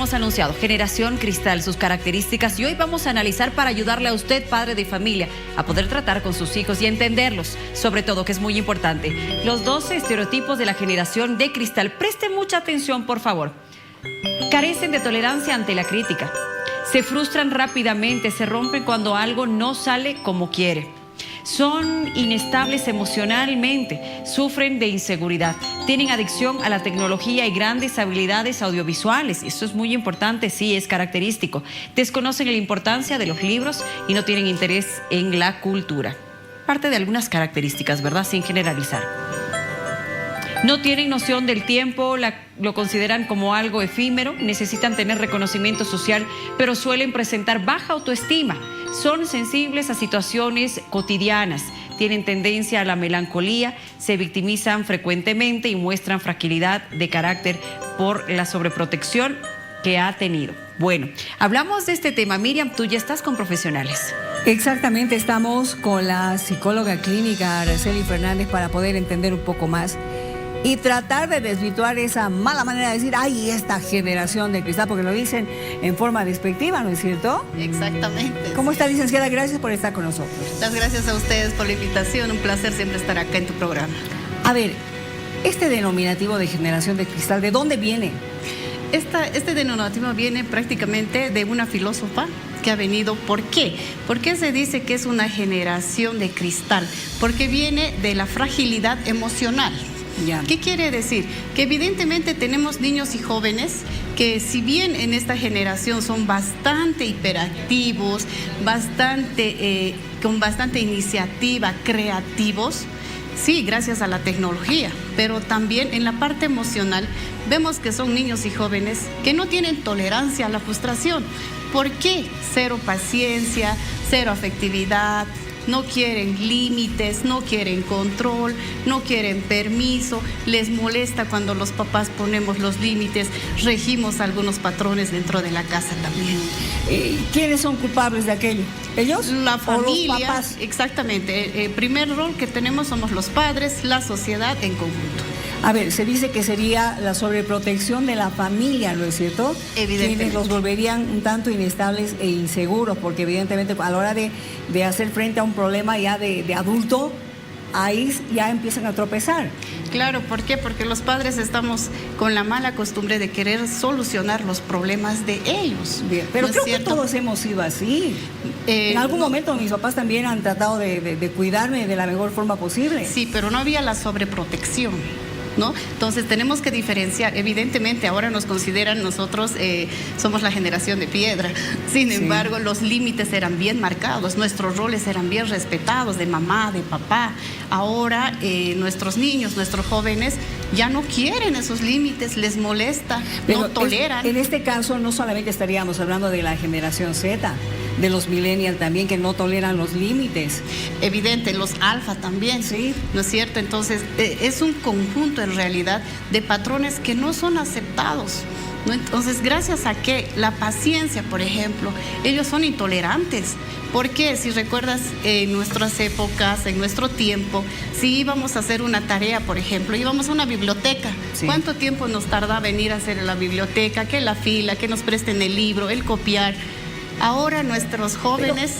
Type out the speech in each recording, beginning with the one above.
hemos anunciado, Generación Cristal, sus características, y hoy vamos a analizar para ayudarle a usted, padre de familia, a poder tratar con sus hijos y entenderlos, sobre todo, que es muy importante, los 12 estereotipos de la Generación de Cristal. Presten mucha atención, por favor. Carecen de tolerancia ante la crítica, se frustran rápidamente, se rompen cuando algo no sale como quiere. Son inestables emocionalmente, sufren de inseguridad, tienen adicción a la tecnología y grandes habilidades audiovisuales. Esto es muy importante, sí, es característico. Desconocen la importancia de los libros y no tienen interés en la cultura. Parte de algunas características, ¿verdad? Sin generalizar. No tienen noción del tiempo, lo consideran como algo efímero, necesitan tener reconocimiento social, pero suelen presentar baja autoestima. Son sensibles a situaciones cotidianas, tienen tendencia a la melancolía, se victimizan frecuentemente y muestran fragilidad de carácter por la sobreprotección que ha tenido. Bueno, hablamos de este tema. Miriam, tú ya estás con profesionales. Exactamente, estamos con la psicóloga clínica Araceli Fernández para poder entender un poco más y tratar de desvirtuar esa mala manera de decir, ay, esta generación de cristal, porque lo dicen en forma despectiva, ¿no es cierto? Exactamente. ¿Cómo está, licenciada? Gracias por estar con nosotros. Las gracias a ustedes por la invitación, un placer siempre estar acá en tu programa. A ver, este denominativo de generación de cristal, ¿de dónde viene? Este denominativo viene prácticamente de una filósofa que ha venido. ¿Por qué? ¿Por qué se dice que es una generación de cristal? Porque viene de la fragilidad emocional. Ya. ¿Qué quiere decir? Que evidentemente tenemos niños y jóvenes que, si bien en esta generación son bastante hiperactivos, con bastante iniciativa, creativos, sí, gracias a la tecnología, pero también en la parte emocional vemos que son niños y jóvenes que no tienen tolerancia a la frustración. ¿Por qué? Cero paciencia, cero afectividad. No quieren límites, no quieren control, no quieren permiso, les molesta cuando los papás ponemos los límites, regimos algunos patrones dentro de la casa también. ¿Quiénes son culpables de aquello? ¿Ellos? La familia, ¿o los papás? Exactamente. El primer rol que tenemos somos los padres, la sociedad en conjunto. A ver, se dice que sería la sobreprotección de la familia, ¿no es cierto? Evidentemente. Quienes los volverían un tanto inestables e inseguros, porque evidentemente a la hora de hacer frente a un problema ya de adulto, ahí ya empiezan a tropezar. Claro, ¿por qué? Porque los padres estamos con la mala costumbre de querer solucionar los problemas de ellos. Bien, pero ¿no creo es cierto? que todos hemos sido así. En algún momento mis papás también han tratado de cuidarme de la mejor forma posible. Sí, pero no había la sobreprotección, ¿no? Entonces tenemos que diferenciar. Evidentemente ahora nos consideran nosotros, somos la generación de piedra. Sin embargo, los límites eran bien marcados, nuestros roles eran bien respetados, de mamá, de papá. Ahora nuestros niños, nuestros jóvenes ya no quieren esos límites, les molesta, pero no toleran. En este caso no solamente estaríamos hablando de la generación Z, de los millennials también, que no toleran los límites. Evidente, los alfa también, sí, ¿no es cierto? Entonces es un conjunto en realidad de patrones que no son aceptados, ¿no? Entonces, gracias a que la paciencia, por ejemplo, ellos son intolerantes. Porque si recuerdas, en nuestras épocas, en nuestro tiempo, si íbamos a hacer una tarea, por ejemplo, íbamos a una biblioteca, sí. ¿Cuánto tiempo nos tardaba venir a hacer la biblioteca? Que la fila, que nos presten el libro, el copiar. Ahora nuestros jóvenes,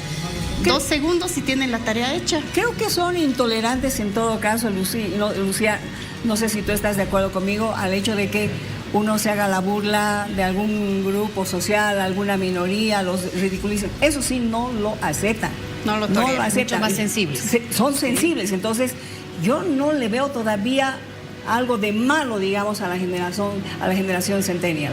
2 segundos y tienen la tarea hecha. Creo que son intolerantes en todo caso, Lucía, no sé si tú estás de acuerdo conmigo, al hecho de que uno se haga la burla de algún grupo social, alguna minoría, los ridiculicen. Eso sí, no lo aceptan. No lo aceptan. Mucho más sensibles. Son sensibles, entonces yo no le veo todavía algo de malo, digamos, a la generación centennial.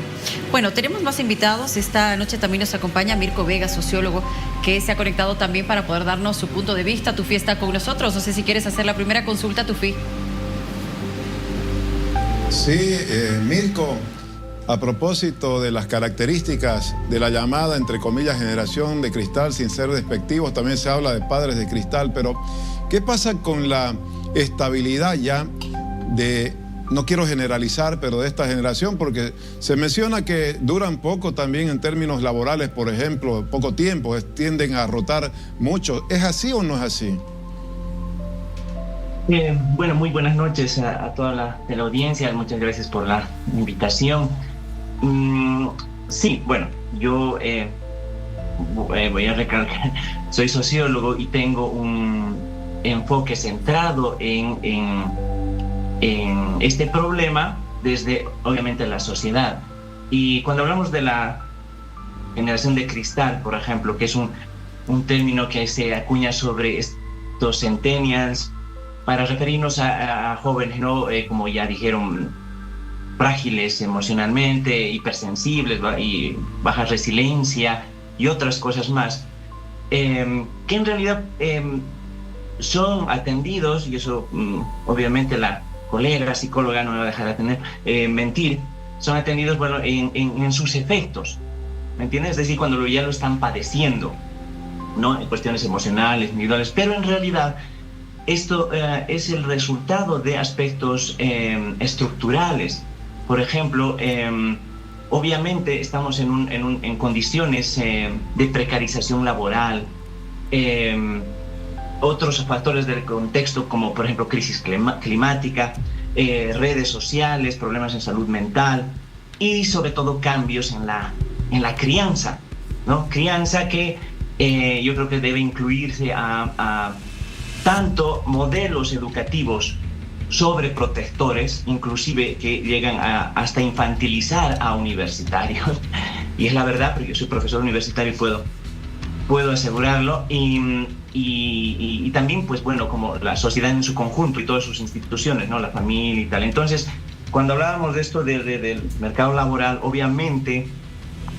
Bueno, tenemos más invitados. Esta noche también nos acompaña Mirko Vega, sociólogo, que se ha conectado también para poder darnos su punto de vista. Tufi está con nosotros. No sé si quieres hacer la primera consulta, Tufi. Sí, Mirko, a propósito de las características de la llamada, entre comillas, generación de cristal, sin ser despectivos, también se habla de padres de cristal, pero ¿qué pasa con la estabilidad ya de, no quiero generalizar, pero de esta generación? Porque se menciona que duran poco también en términos laborales, por ejemplo, poco tiempo, tienden a rotar mucho. ¿Es así o no es así? Bueno, muy buenas noches a toda la audiencia, muchas gracias por la invitación. Sí, bueno, yo voy a recalcar, soy sociólogo y tengo un enfoque centrado en este problema desde, obviamente, la sociedad. Y cuando hablamos de la generación de cristal, por ejemplo, que es un término que se acuña sobre estos centennials para referirnos a jóvenes, ¿no? Como ya dijeron, frágiles emocionalmente, hipersensibles y baja resiliencia y otras cosas más, que en realidad son atendidos, y eso obviamente la colega psicóloga no me va a dejar de mentir, son atendidos, bueno, en sus efectos, ¿me entiendes? Es decir, cuando ya lo están padeciendo, ¿no? En cuestiones emocionales, individuales, pero en realidad esto es el resultado de aspectos estructurales. Por ejemplo, obviamente estamos en condiciones de precarización laboral, otros factores del contexto como por ejemplo crisis climática, redes sociales, problemas en salud mental y sobre todo cambios en la crianza, ¿no? Crianza que yo creo que debe incluirse a tanto modelos educativos sobreprotectores, inclusive que llegan hasta infantilizar a universitarios. Y es la verdad, porque yo soy profesor universitario y puedo asegurarlo. Y también, pues bueno, como la sociedad en su conjunto y todas sus instituciones, ¿no? La familia y tal. Entonces, cuando hablábamos de esto del mercado laboral, obviamente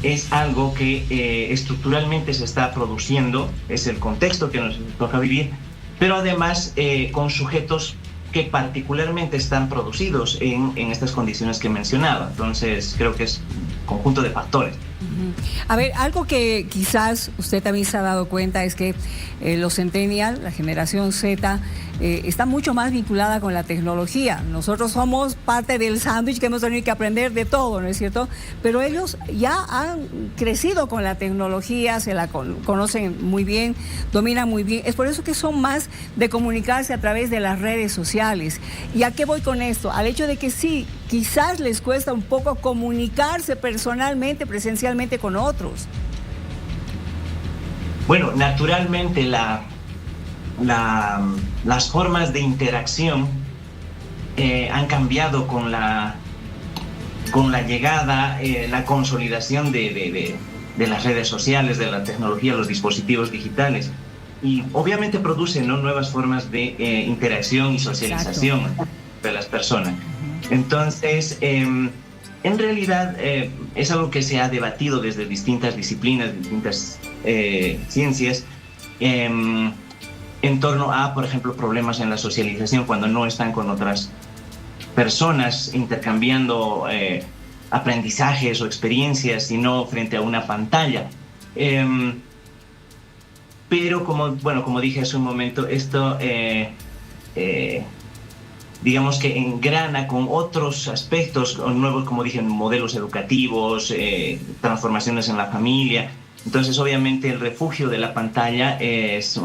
es algo que estructuralmente se está produciendo, es el contexto que nos toca vivir, pero además con sujetos que particularmente están producidos en estas condiciones que he mencionado. Entonces, creo que es un conjunto de factores. A ver, algo que quizás usted también se ha dado cuenta es que los centennials, la generación Z, está mucho más vinculada con la tecnología. Nosotros somos parte del sándwich que hemos tenido que aprender de todo, ¿no es cierto? Pero ellos ya han crecido con la tecnología, se la conocen muy bien, dominan muy bien. Es por eso que son más de comunicarse a través de las redes sociales. ¿Y a qué voy con esto? Al hecho de que sí, quizás les cuesta un poco comunicarse personalmente, presencialmente con otros. Bueno, naturalmente las formas de interacción han cambiado con la llegada, la consolidación de las redes sociales, de la tecnología, los dispositivos digitales. Y obviamente producen, ¿no?, nuevas formas de interacción y socialización de las personas. Entonces, en realidad es algo que se ha debatido desde distintas disciplinas, distintas ciencias, en torno a, por ejemplo, problemas en la socialización cuando no están con otras personas intercambiando aprendizajes o experiencias, sino frente a una pantalla. Pero como dije hace un momento, esto digamos que engrana con otros aspectos nuevos, como dije, modelos educativos, transformaciones en la familia. Entonces, obviamente, el refugio de la pantalla es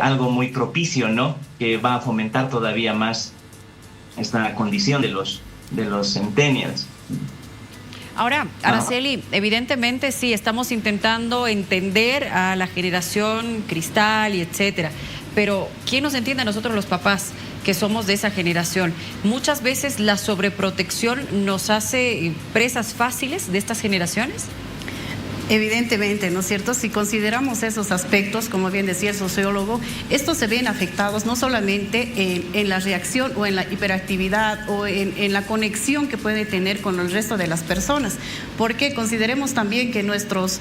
algo muy propicio, ¿no?, que va a fomentar todavía más esta condición de los centennials. Ahora, Araceli, evidentemente sí, estamos intentando entender a la generación cristal y etcétera, pero ¿quién nos entiende a nosotros los papás que somos de esa generación? Muchas veces la sobreprotección nos hace presas fáciles de estas generaciones. Evidentemente, ¿no es cierto? Si consideramos esos aspectos, como bien decía el sociólogo, estos se ven afectados no solamente en la reacción o en la hiperactividad o en la conexión que puede tener con el resto de las personas, porque consideremos también que nuestros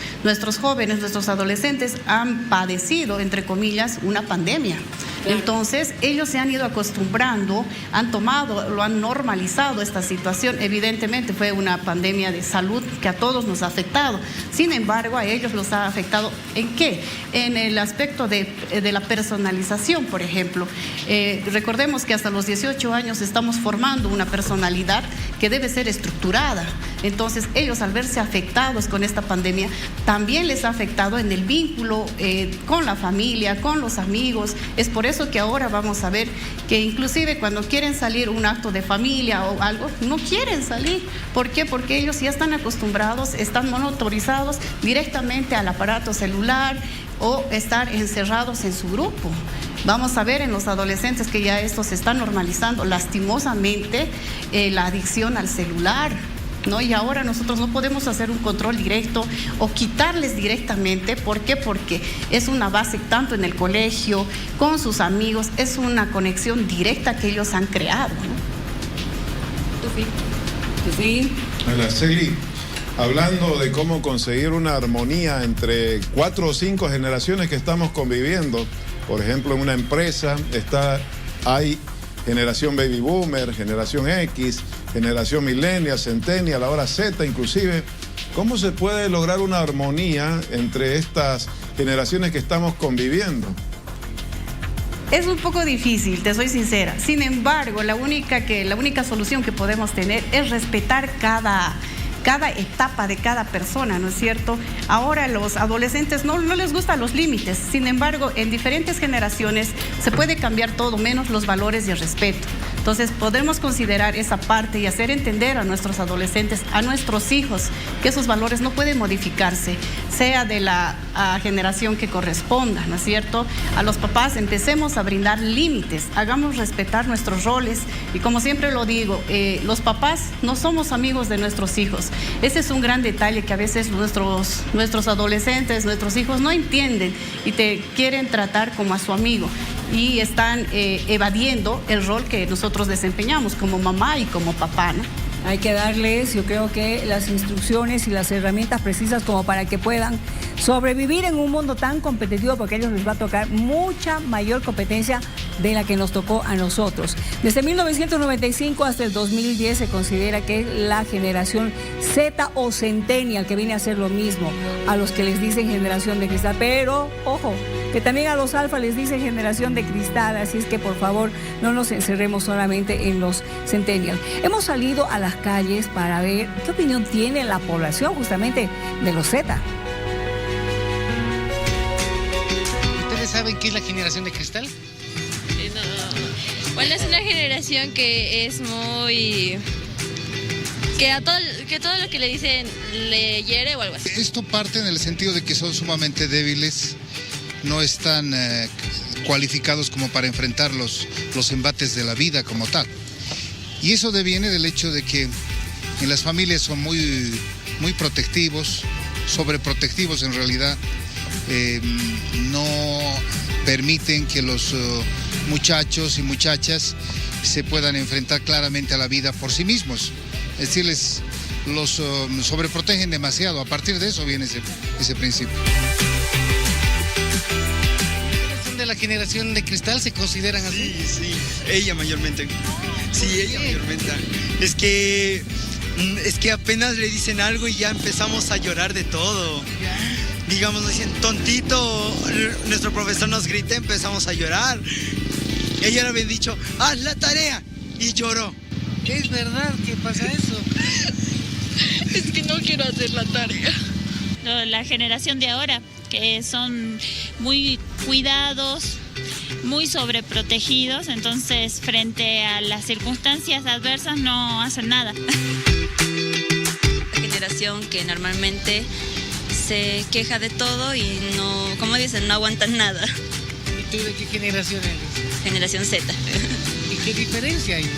jóvenes, nuestros adolescentes han padecido, entre comillas, una pandemia. Entonces, ellos se han ido acostumbrando, lo han normalizado esta situación. Evidentemente fue una pandemia de salud que a todos nos ha afectado. Sin embargo, a ellos los ha afectado ¿en qué? En el aspecto de la personalización, por ejemplo. Recordemos que hasta los 18 años estamos formando una personalidad que debe ser estructurada. Entonces, ellos al verse afectados con esta pandemia, también les ha afectado en el vínculo con la familia, con los amigos. Es por eso eso que ahora vamos a ver que inclusive cuando quieren salir un acto de familia o algo, no quieren salir. ¿Por qué? Porque ellos ya están acostumbrados, están monitorizados directamente al aparato celular o estar encerrados en su grupo. Vamos a ver en los adolescentes que ya esto se está normalizando, lastimosamente, la adicción al celular, ¿no? Y ahora nosotros no podemos hacer un control directo o quitarles directamente. ¿Por qué? Porque es una base tanto en el colegio, con sus amigos, es una conexión directa que ellos han creado, ¿no? Sí. Araceli, hablando de cómo conseguir una armonía entre 4 o 5 generaciones que estamos conviviendo, por ejemplo, en una empresa hay generación baby boomer, generación X, generación millennial, centennial, ahora Z inclusive. ¿Cómo se puede lograr una armonía entre estas generaciones que estamos conviviendo? Es un poco difícil, te soy sincera. Sin embargo, la única solución que podemos tener es respetar cada etapa de cada persona, ¿no es cierto? Ahora los adolescentes no les gustan los límites, sin embargo, en diferentes generaciones se puede cambiar todo menos los valores y el respeto. Entonces, podemos considerar esa parte y hacer entender a nuestros adolescentes, a nuestros hijos, que esos valores no pueden modificarse, sea de la generación que corresponda, ¿no es cierto? A los papás empecemos a brindar límites, hagamos respetar nuestros roles y como siempre lo digo, los papás no somos amigos de nuestros hijos. Ese es un gran detalle que a veces nuestros adolescentes, nuestros hijos no entienden y te quieren tratar como a su amigo y están evadiendo el rol que nosotros desempeñamos como mamá y como papá, ¿no? Hay que darles, yo creo que las instrucciones y las herramientas precisas como para que puedan sobrevivir en un mundo tan competitivo, porque a ellos les va a tocar mucha mayor competencia de la que nos tocó a nosotros. Desde 1995 hasta el 2010 se considera que es la generación Z o Centennial, que viene a ser lo mismo a los que les dicen generación de cristal, pero ojo, que también a los alfa les dicen generación de cristal, así es que por favor no nos encerremos solamente en los Centennial. Hemos salido a las calles para ver qué opinión tiene la población justamente de los Z. ¿Ustedes saben qué es la generación de cristal? No. Bueno, es una generación que es muy... que todo lo que le dicen le hiere o algo así. Esto parte en el sentido de que son sumamente débiles, no están cualificados como para enfrentar los embates de la vida como tal. Y eso deviene del hecho de que en las familias son muy, muy protectivos, sobreprotectivos en realidad, no permiten que los muchachos y muchachas se puedan enfrentar claramente a la vida por sí mismos. Es decir, los sobreprotegen demasiado. A partir de eso viene ese principio. ¿Son de la generación de cristal? ¿Se consideran así? Sí, ella mayormente. Sí, ella mayormente. Es que apenas le dicen algo y ya empezamos a llorar de todo. Digamos, nos dicen tontito, nuestro profesor nos grita, empezamos a llorar. Ella le había dicho, haz la tarea, y lloró. ¿Es verdad que pasa eso? Es que no quiero hacer la tarea. La generación de ahora, que son muy cuidados, muy sobreprotegidos, entonces frente a las circunstancias adversas no hacen nada. La generación que normalmente se queja de todo y no, como dicen, no aguantan nada. ¿Y tú de qué generación eres? Generación Z. ¿Y qué diferencia hay?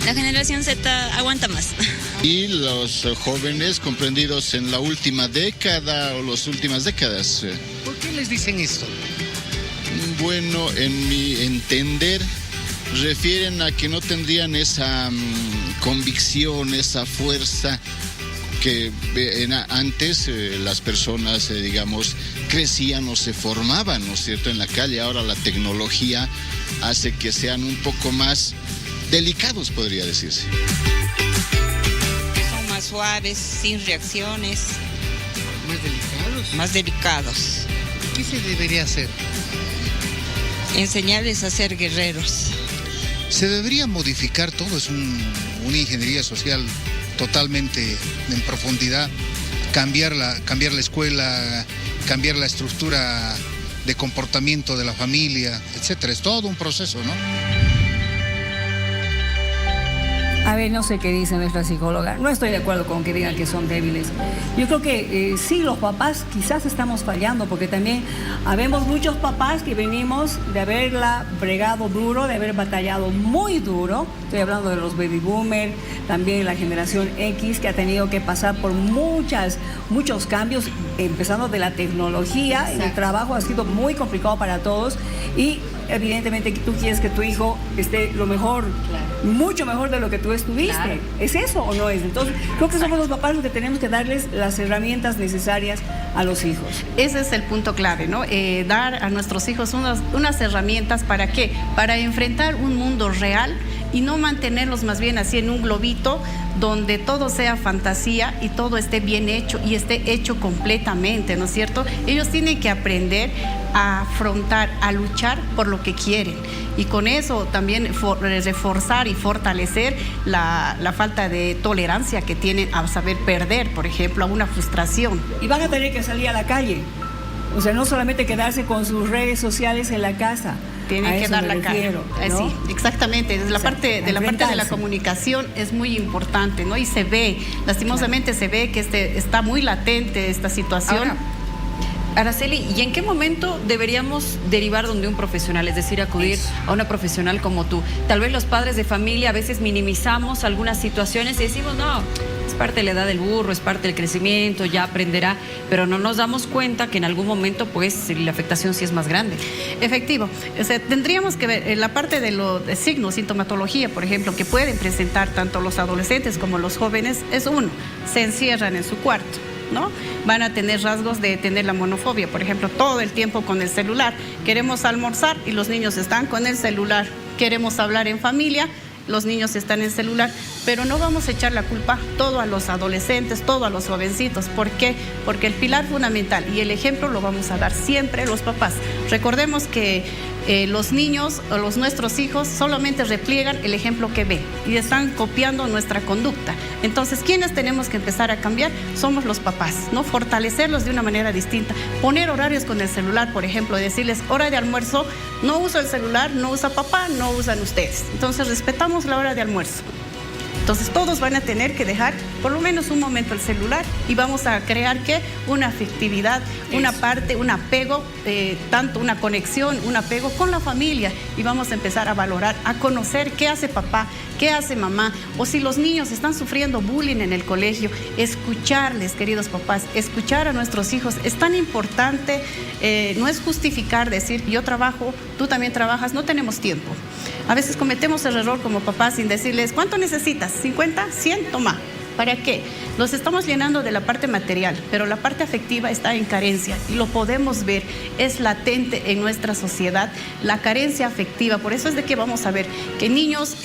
La generación Z aguanta más. Y los jóvenes comprendidos en la última década o las últimas décadas. ¿Por qué les dicen esto? Bueno, en mi entender, refieren a que no tendrían esa convicción, esa fuerza que antes las personas, digamos, crecían o se formaban, ¿no es cierto?, en la calle. Ahora la tecnología hace que sean un poco más delicados, podría decirse. Son más suaves, sin reacciones. ¿Más delicados? Más delicados. ¿Qué se debería hacer? Enseñarles a ser guerreros. Se debería modificar todo, es una ingeniería social totalmente en profundidad, cambiar la escuela, cambiar la estructura de comportamiento de la familia, etcétera. Es todo un proceso, ¿no? A ver, no sé qué dice nuestra psicóloga. No estoy de acuerdo con que digan que son débiles. Yo creo que sí, los papás quizás estamos fallando, porque también habemos muchos papás que venimos de haberla bregado duro, de haber batallado muy duro. Estoy hablando de los baby boomers, también la generación X, que ha tenido que pasar por muchos cambios, empezando de la tecnología. Exacto. El trabajo ha sido muy complicado para todos y evidentemente tú quieres que tu hijo esté lo mejor, claro, mucho mejor de lo que tú estuviste. Claro. ¿Es eso o no es? Entonces, creo que somos los papás los que tenemos que darles las herramientas necesarias a los hijos. Ese es el punto clave, ¿no? Dar a nuestros hijos unas herramientas, ¿para qué? Para enfrentar un mundo real y no mantenerlos más bien así en un globito donde todo sea fantasía y todo esté bien hecho y esté hecho completamente, ¿no es cierto? Ellos tienen que aprender a afrontar, a luchar por lo que quieren, y con eso también reforzar y fortalecer la falta de tolerancia que tienen a saber perder, por ejemplo, a una frustración. Y van a tener que salir a la calle, o sea, no solamente quedarse con sus redes sociales en la casa. Tienen que dar la cara, ¿no? Sí, exactamente. Desde la parte de la comunicación es muy importante, ¿no? Y se ve, lastimosamente, claro, se ve que está muy latente esta situación. Ahora, Araceli, ¿y en qué momento deberíamos derivar donde un profesional, es decir, acudir a una profesional como tú? Tal vez los padres de familia a veces minimizamos algunas situaciones y decimos, no, es parte de la edad del burro, es parte del crecimiento, ya aprenderá, pero no nos damos cuenta que en algún momento pues la afectación sí es más grande. Efectivo. O sea, tendríamos que ver la parte de los signos, sintomatología, por ejemplo, que pueden presentar tanto los adolescentes como los jóvenes. Es uno, se encierran en su cuarto, ¿no? Van a tener rasgos de tener la monofobia, por ejemplo, todo el tiempo con el celular. Queremos almorzar y los niños están con el celular. Queremos hablar en familia, los niños están en el celular, pero no vamos a echar la culpa todo a los adolescentes, todo a los jovencitos. ¿Por qué? Porque el pilar fundamental y el ejemplo lo vamos a dar siempre los papás. Recordemos que los niños o nuestros hijos solamente repliegan el ejemplo que ven y están copiando nuestra conducta. Entonces, ¿quiénes tenemos que empezar a cambiar? Somos los papás, ¿no? Fortalecerlos de una manera distinta. Poner horarios con el celular, por ejemplo, decirles, hora de almuerzo, no uso el celular, no usa papá, no usan ustedes. Entonces, respetamos la hora de almuerzo. Entonces todos van a tener que dejar por lo menos un momento el celular y vamos a crear una afectividad, una parte, un apego, tanto una conexión, un apego con la familia, y vamos a empezar a valorar, a conocer qué hace papá, qué hace mamá, o si los niños están sufriendo bullying en el colegio, escucharles, queridos papás, escuchar a nuestros hijos es tan importante. No es justificar, decir yo trabajo, tú también trabajas, no tenemos tiempo. A veces cometemos el error como papás sin decirles, ¿cuánto necesitas? ¿50? ¿100? Toma. ¿Para qué? Los estamos llenando de la parte material, pero la parte afectiva está en carencia y lo podemos ver, es latente en nuestra sociedad, la carencia afectiva. Por eso es de que vamos a ver que niños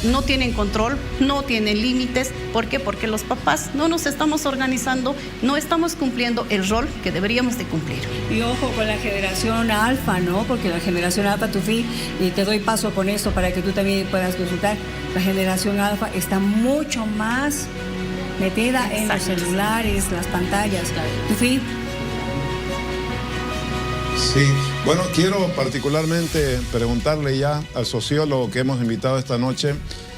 no tienen control, no tienen límites. ¿Por qué? Porque los papás no nos estamos organizando, no estamos cumpliendo el rol que deberíamos de cumplir. Y ojo con la generación alfa, ¿no? Porque la generación alfa, Tufi, y te doy paso con esto para que tú también puedas consultar, la generación alfa está mucho más metida en los celulares, las pantallas. ¿Tufi? Sí, bueno, quiero particularmente preguntarle ya al sociólogo que hemos invitado esta noche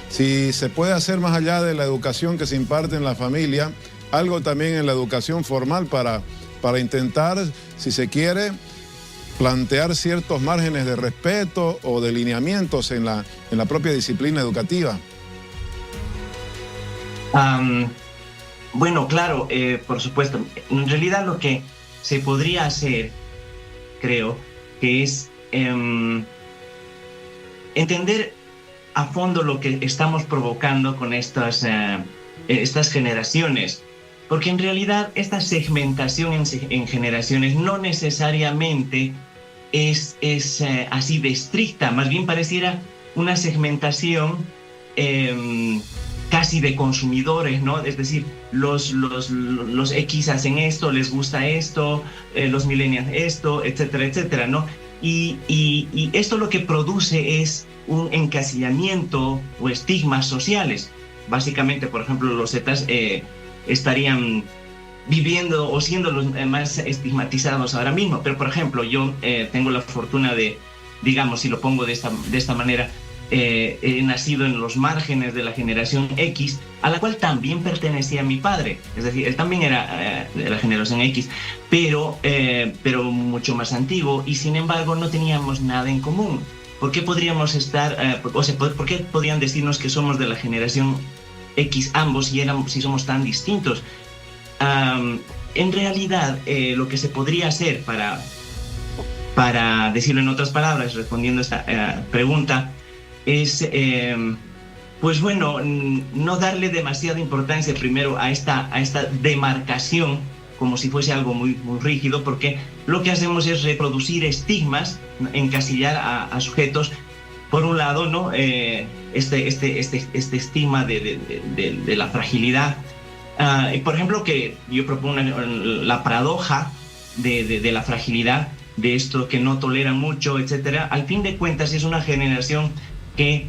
si se puede hacer más allá de la educación que se imparte en la familia, algo también en la educación formal para intentar, si se quiere, plantear ciertos márgenes de respeto o de lineamientos en la propia disciplina educativa. Bueno, claro, por supuesto. En realidad lo que se podría hacer, creo, que es entender a fondo lo que estamos provocando con estas generaciones. Porque en realidad esta segmentación en generaciones no necesariamente es así de estricta. Más bien pareciera una segmentación casi de consumidores, ¿no? Es decir, los X hacen esto, les gusta esto, los millennials esto, etcétera, etcétera, ¿no? Y esto lo que produce es un encasillamiento o estigmas sociales. Básicamente, por ejemplo, los Zetas estarían viviendo o siendo los más estigmatizados ahora mismo. Pero, por ejemplo, yo tengo la fortuna de, digamos, si lo pongo de esta manera, he nacido en los márgenes de la generación X, a la cual también pertenecía mi padre. Es decir, él también era de la generación X, pero mucho más antiguo, y sin embargo no teníamos nada en común. ¿Por qué podríamos estar, por qué podrían decirnos que somos de la generación X ambos si somos tan distintos? En realidad, lo que se podría hacer para decirlo en otras palabras, respondiendo a esta pregunta, es, pues bueno, no darle demasiada importancia primero a esta demarcación como si fuese algo muy, muy rígido, porque lo que hacemos es reproducir estigmas, encasillar a sujetos. Por un lado, ¿no? Este estigma de la fragilidad. Por ejemplo, que yo propongo la paradoja de la fragilidad, de esto que no tolera mucho, etcétera. Al fin de cuentas, es una generación que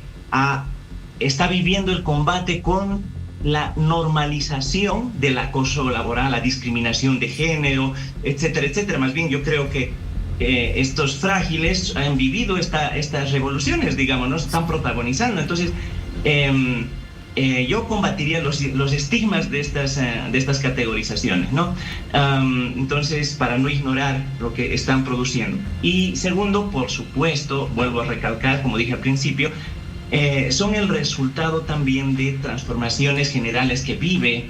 está viviendo el combate con la normalización del acoso laboral, la discriminación de género, etcétera, etcétera. Más bien, yo creo que estos frágiles han vivido estas revoluciones, digamos, ¿no? Están protagonizando. Entonces, yo combatiría los estigmas de estas categorizaciones, ¿no? Entonces, para no ignorar lo que están produciendo. Y segundo, por supuesto, vuelvo a recalcar, como dije al principio, son el resultado también de transformaciones generales que vive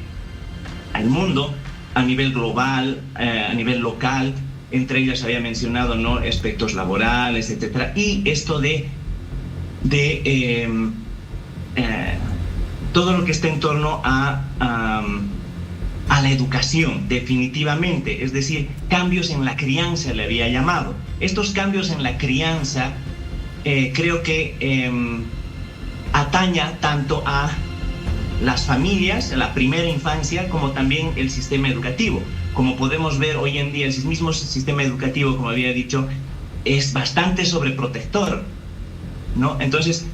el mundo a nivel global, a nivel local. Entre ellas había mencionado, ¿no?, aspectos laborales, etcétera. Y esto de todo lo que está en torno a la educación, definitivamente. Es decir, cambios en la crianza le había llamado. Estos cambios en la crianza creo que ataña tanto a las familias, a la primera infancia, como también el sistema educativo. Como podemos ver hoy en día, el mismo sistema educativo, como había dicho, es bastante sobreprotector, ¿no? Entonces,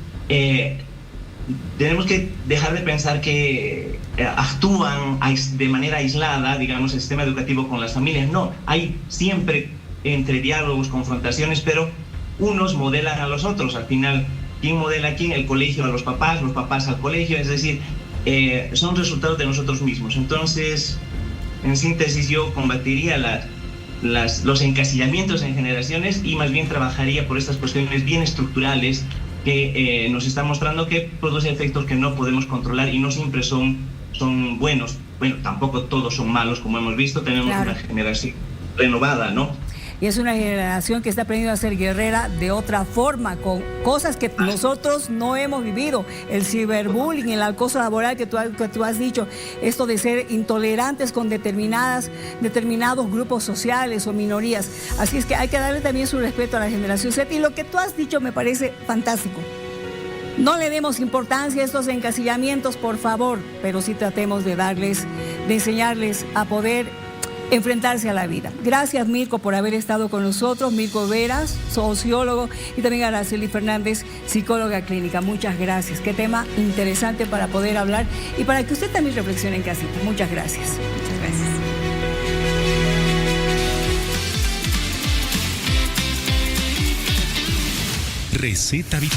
tenemos que dejar de pensar que actúan de manera aislada, digamos, el sistema educativo con las familias. No, hay siempre entre diálogos, confrontaciones, pero unos modelan a los otros. Al final, ¿quién modela a quién? El colegio a los papás al colegio. Es decir, son resultados de nosotros mismos. Entonces, en síntesis, yo combatiría los encasillamientos en generaciones y más bien trabajaría por estas cuestiones bien estructurales que nos están mostrando que producen efectos que no podemos controlar y no siempre son buenos. Bueno, tampoco todos son malos, como hemos visto. Tenemos una generación renovada, ¿no? Y es una generación que está aprendiendo a ser guerrera de otra forma, con cosas que nosotros no hemos vivido. El ciberbullying, el acoso laboral que tú has dicho, esto de ser intolerantes con determinados grupos sociales o minorías. Así es que hay que darle también su respeto a la generación Z. Y lo que tú has dicho me parece fantástico. No le demos importancia a estos encasillamientos, por favor, pero sí tratemos de enseñarles a poder enfrentarse a la vida. Gracias, Mirko, por haber estado con nosotros. Mirko Veras, sociólogo, y también Araceli Fernández, psicóloga clínica. Muchas gracias. Qué tema interesante para poder hablar y para que usted también reflexione en casita. Muchas gracias. Muchas gracias. Receta Vital.